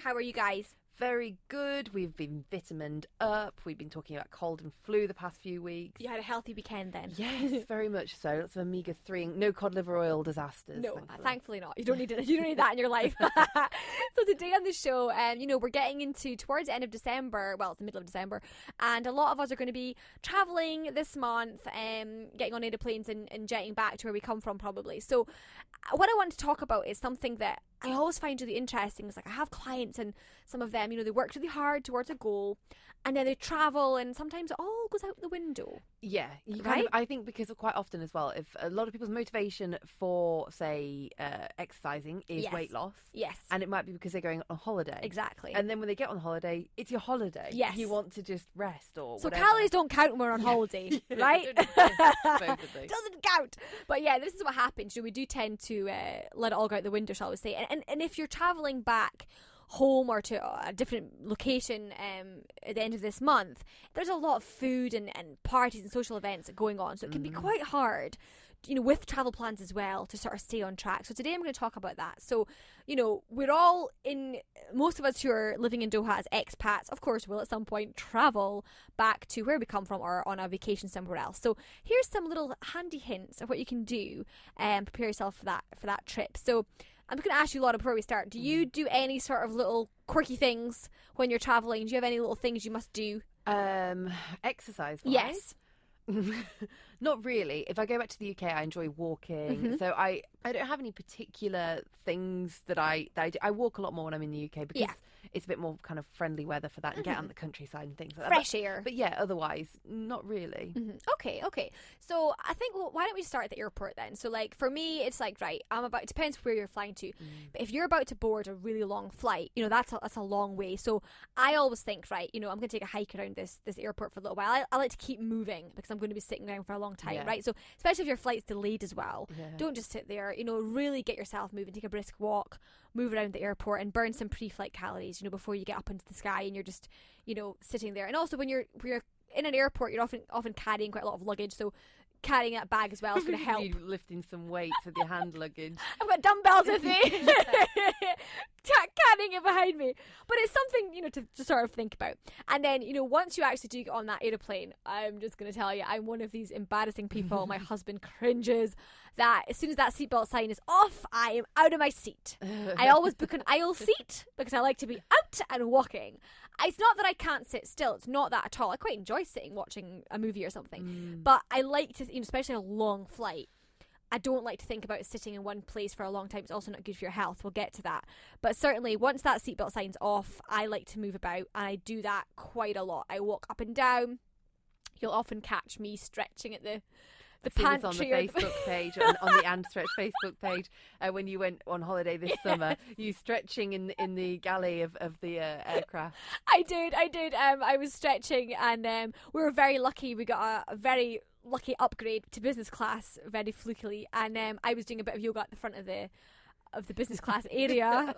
How are you guys? Very good. We've been vitamined up. We've been talking about cold and flu the past few weeks. You had a healthy weekend then? Yes, very much so. Lots of omega-3, no cod liver oil disasters. No, thankfully not. You don't need it. You don't need that in your life. So today on the show, we're getting towards the end of December. Well, it's the middle of December, and a lot of us are going to be traveling this month, getting on aeroplanes and jetting back to where we come from, probably. So, what I want to talk about is something that I always find really interesting. Is like I have clients, and some of them, they work really hard towards a goal, and then they travel, and sometimes it all goes out the window. Yeah, right? I think because quite often as well, if a lot of people's motivation for, say, exercising is weight loss. Yes. And it might be because they're going on holiday. Exactly. And then when they get on holiday, it's your holiday. Yes. You want to just rest or so whatever. Calories don't count when we're on holiday, right? Supposedly. Doesn't count. But yeah, this is what happens. We do tend to let it all go out the window, shall we say. And if you're travelling back home or to a different location at the end of this month, there's a lot of food and parties and social events going on, so it can be quite hard, with travel plans as well, to sort of stay on track. So today I'm going to talk about that. So we're all most of us who are living in Doha as expats, of course, will at some point travel back to where we come from or on a vacation somewhere else. So here's some little handy hints of what you can do and prepare yourself for that trip. So I'm going to ask you, Laura, before we start, do you do any sort of little quirky things when you're travelling? Do you have any little things you must do? Exercise-wise? Yes. Not really. If I go back to the UK, I enjoy walking. So I don't have any particular things that I do. I walk a lot more when I'm in the UK because it's a bit more kind of friendly weather for that and get on the countryside and things like that. Fresh air. But yeah, otherwise, not really. Okay. So I think, why don't we start at the airport then? So like for me, it's like, right, it depends where you're flying to. But if you're about to board a really long flight, that's a long way. So I always think, right, I'm going to take a hike around this airport for a little while. I like to keep moving because I'm going to be sitting around for a long time, right? So especially if your flight's delayed as well, don't just sit there, really get yourself moving, take a brisk walk, move around the airport and burn some pre-flight calories, before you get up into the sky and you're just, sitting there. And also when you're in an airport, you're often carrying quite a lot of luggage, so carrying that bag as well is going to help. You lifting some weights with your hand luggage. I've got dumbbells with me. Carrying it behind me. But it's something, to sort of think about. And then, once you actually do get on that aeroplane, I'm just going to tell you, I'm one of these embarrassing people. My husband cringes that as soon as that seatbelt sign is off, I am out of my seat. I always book an aisle seat because I like to be out and walking. It's not that I can't sit still. It's not that at all. I quite enjoy sitting watching a movie or something. But I like to, especially a long flight, I don't like to think about sitting in one place for a long time. It's also not good for your health. We'll get to that. But certainly once that seatbelt sign's off, I like to move about, and I do that quite a lot. I walk up and down. You'll often catch me stretching at the pantry. On the Facebook page, on the And Stretch Facebook page, when you went on holiday this summer, you stretching in the galley of the aircraft. I did. I was stretching, and we were very lucky. We got a very lucky upgrade to business class, very flukily, and I was doing a bit of yoga at the front of the business class area,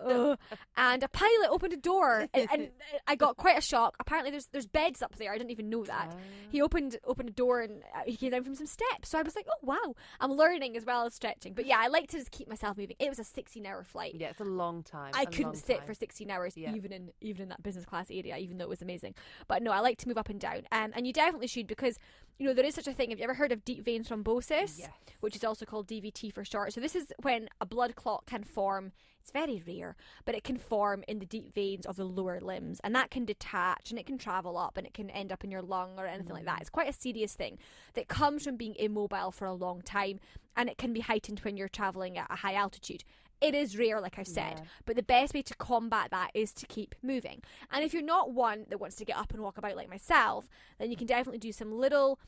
and a pilot opened a door, and I got quite a shock. Apparently there's beds up there. I didn't even know that. He opened a door, and he came down from some steps, so I was like, oh wow, I'm learning as well as stretching. But yeah, I like to just keep myself moving. It was a 16-hour flight. Yeah, it's a long time. I couldn't sit for 16 hours even in that business class area, even though it was amazing. But no, I like to move up and down, and you definitely should, because there is such a thing. Have you ever heard of deep vein thrombosis? Yes. Which is also called DVT for short. So this is when a blood clot can form. It's very rare, but it can form in the deep veins of the lower limbs, and that can detach, and it can travel up, and it can end up in your lung or anything like that. It's quite a serious thing that comes from being immobile for a long time, and it can be heightened when you're traveling at a high altitude. It is rare, like I said, but the best way to combat that is to keep moving. And if you're not one that wants to get up and walk about like myself, then you can definitely do some little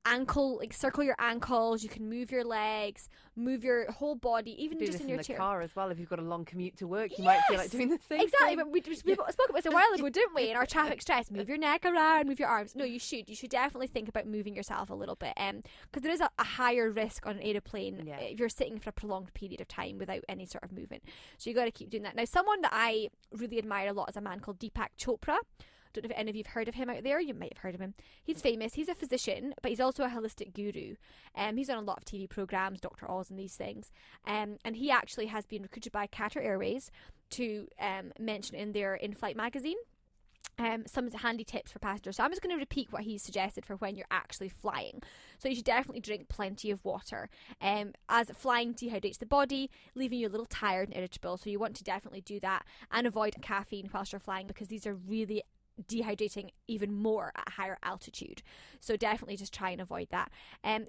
ankle, like circle your ankles. You can move your legs, move your whole body, even just in your chair. In the car as well. If you've got a long commute to work, you might feel like doing the same exactly. thing. But we spoke about this a while ago, didn't we? In our traffic stress, move your neck around, move your arms. No, you should definitely think about moving yourself a little bit, because there is a higher risk on an aeroplane if you're sitting for a prolonged period of time without any sort of movement. So you got to keep doing that. Now, someone that I really admire a lot is a man called Deepak Chopra. Don't know if any of you've heard of him out there. You might have heard of him. He's famous. He's a physician, but he's also a holistic guru. He's on a lot of TV programs, Dr. Oz and these things. And he actually has been recruited by Qatar Airways to mention in their in-flight magazine some handy tips for passengers. So I'm just going to repeat what he's suggested for when you're actually flying. So you should definitely drink plenty of water, as flying dehydrates the body, leaving you a little tired and irritable. So you want to definitely do that, and avoid caffeine whilst you're flying, because these are really dehydrating even more at higher altitude. So definitely just try and avoid that.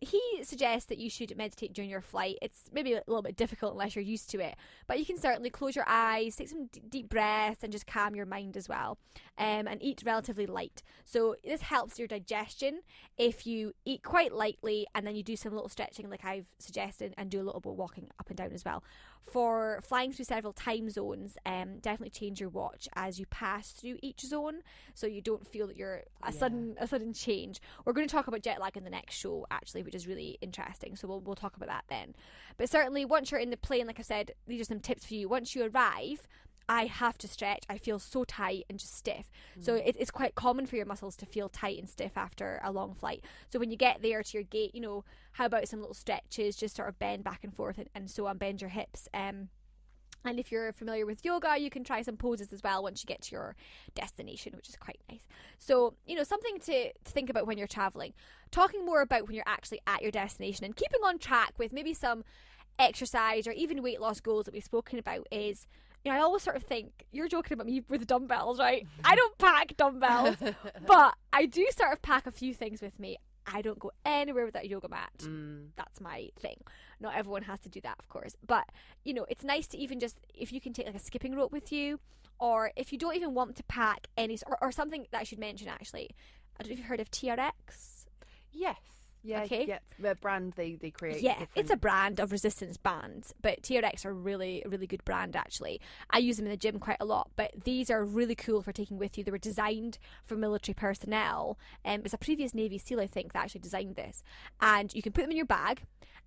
He suggests that you should meditate during your flight. It's maybe a little bit difficult unless you're used to it, but you can certainly close your eyes, take some deep breaths, and just calm your mind as well. And eat relatively light. So this helps your digestion if you eat quite lightly and then you do some little stretching like I've suggested, and do a little bit of walking up and down as well. For flying through several time zones, definitely change your watch as you pass through each zone, so you don't feel that you're a sudden change. We're going to talk about jet lag in the next show, actually, which is really interesting. So we'll talk about that then. But certainly, once you're in the plane, like I said, these are some tips for you. Once you arrive, I have to stretch. I feel so tight and just stiff. So it's quite common for your muscles to feel tight and stiff after a long flight. So when you get there to your gate, how about some little stretches, just sort of bend back and forth and so on, bend your hips. And if you're familiar with yoga, you can try some poses as well once you get to your destination, which is quite nice. So, something to think about when you're traveling. Talking more about when you're actually at your destination and keeping on track with maybe some exercise or even weight loss goals that we've spoken about is, I always sort of think, you're joking about me with dumbbells, right? I don't pack dumbbells, but I do sort of pack a few things with me. I don't go anywhere without a yoga mat. That's my thing. Not everyone has to do that, of course. But, it's nice to even just, if you can take like a skipping rope with you, or if you don't even want to pack any, or something that I should mention actually. I don't know if you've heard of TRX. Yes. Yeah, okay. Yeah, the brand they create. Yeah, it's a brand of resistance bands, but TRX are really, really good brand actually. I use them in the gym quite a lot, but these are really cool for taking with you. They were designed for military personnel. It's a previous Navy SEAL, I think, that actually designed this. And you can put them in your bag,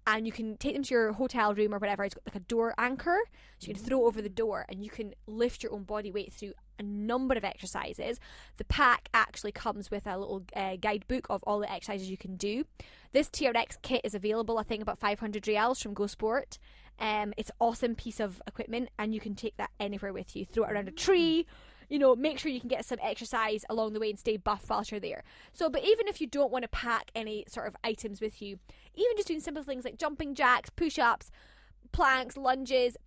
and you can take them to your hotel room or whatever. It's got like a door anchor, so you can throw it over the door, and you can lift your own body weight through a number of exercises. The pack actually comes with a little guidebook of all the exercises you can do. This TRX kit is available, I think, about 500 reals from Go Sport. It's an awesome piece of equipment, and you can take that anywhere with you. Throw it around a tree. Make sure you can get some exercise along the way and stay buff whilst you're there. So, but even if you don't want to pack any sort of items with you, even just doing simple things like jumping jacks, push-ups, planks, lunges,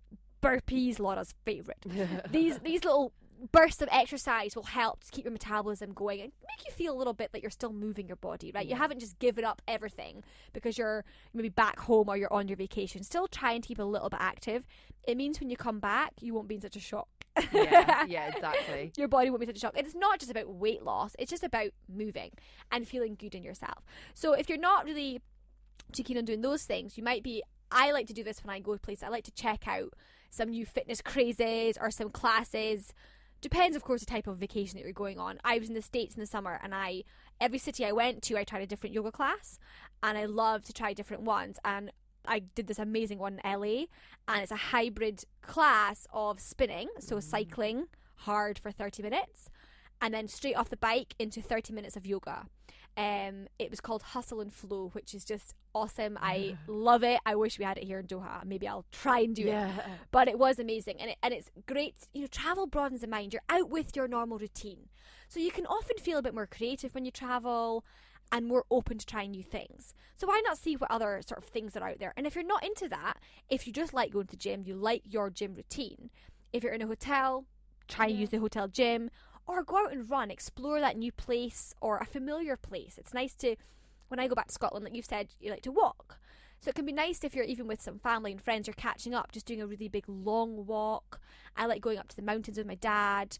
burpees, Laura's favourite. These little bursts of exercise will help to keep your metabolism going and make you feel a little bit like you're still moving your body, right? You haven't just given up everything because you're maybe back home or you're on your vacation. Still trying to keep a little bit active. It means when you come back, you won't be in such a shock. Yeah, exactly. Your body won't be such a shock. It's not just about weight loss. It's just about moving and feeling good in yourself. So if you're not really too keen on doing those things, I like to do this when I go to places. I like to check out some new fitness crazes or some classes. Depends, of course, the type of vacation that you're going on. I was in the States in the summer, and every city I went to, I tried a different yoga class, and I love to try different ones. And I did this amazing one in LA, and it's a hybrid class of spinning, so cycling hard for 30 minutes, and then straight off the bike into 30 minutes of yoga. It was called Hustle and Flow, which is just awesome. I love it. I wish we had it here in Doha. Maybe I'll try and do it. But it was amazing, and it's great. Travel broadens the mind. You're out with your normal routine, so you can often feel a bit more creative when you travel and more open to trying new things. So why not see what other sort of things are out there? And if you're not into that, if you just like going to the gym, you like your gym routine, if you're in a hotel, try and use the hotel gym, or go out and run, explore that new place or a familiar place. It's nice to, when I go back to Scotland, like you've said, you like to walk. So it can be nice if you're even with some family and friends, you're catching up, just doing a really big long walk. I like going up to the mountains with my dad,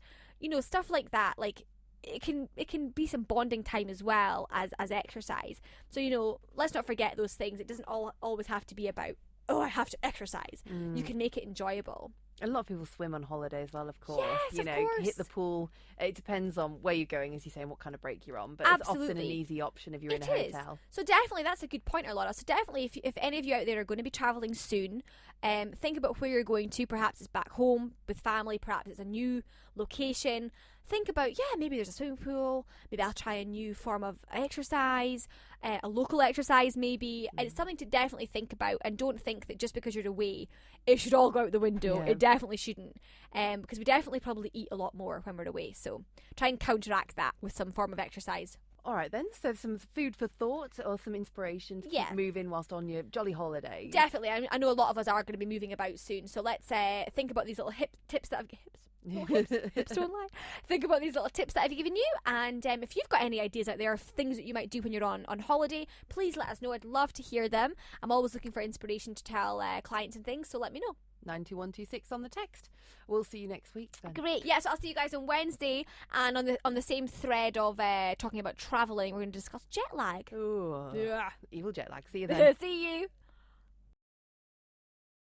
stuff like that. Like it can be some bonding time as well as exercise. So, let's not forget those things. It doesn't always have to be about, I have to exercise. You can make it enjoyable. A lot of people swim on holiday as well, of course. Yes, of course. Hit the pool. It depends on where you're going, as you say, and what kind of break you're on. But Absolutely. It's often an easy option if you're in a hotel. So definitely, that's a good point, Laura. So definitely, if any of you out there are going to be travelling soon, think about where you're going to. Perhaps it's back home with family. Perhaps it's a new location. think about, maybe there's a swimming pool, maybe I'll try a new form of exercise, a local exercise maybe, and it's something to definitely think about, and don't think that just because you're away it should all go out the window. It definitely shouldn't, because we definitely probably eat a lot more when we're away, so try and counteract that with some form of exercise. All right then, so some food for thought or some inspiration to keep moving whilst on your jolly holiday. Definitely. I know a lot of us are going to be moving about soon, so let's think about these little tips that I've hips don't lie. Think about these little tips that I've given you, and if you've got any ideas out there of things that you might do when you're on holiday, please let us know. I'd love to hear them. I'm always looking for inspiration to tell clients and things, so let me know. 92126 on the text. We'll see you next week then. Great. Yes, I'll see you guys on Wednesday, and on the same thread of talking about travelling, we're going to discuss jet lag. Ooh. Yeah. Evil jet lag. See you then. See you.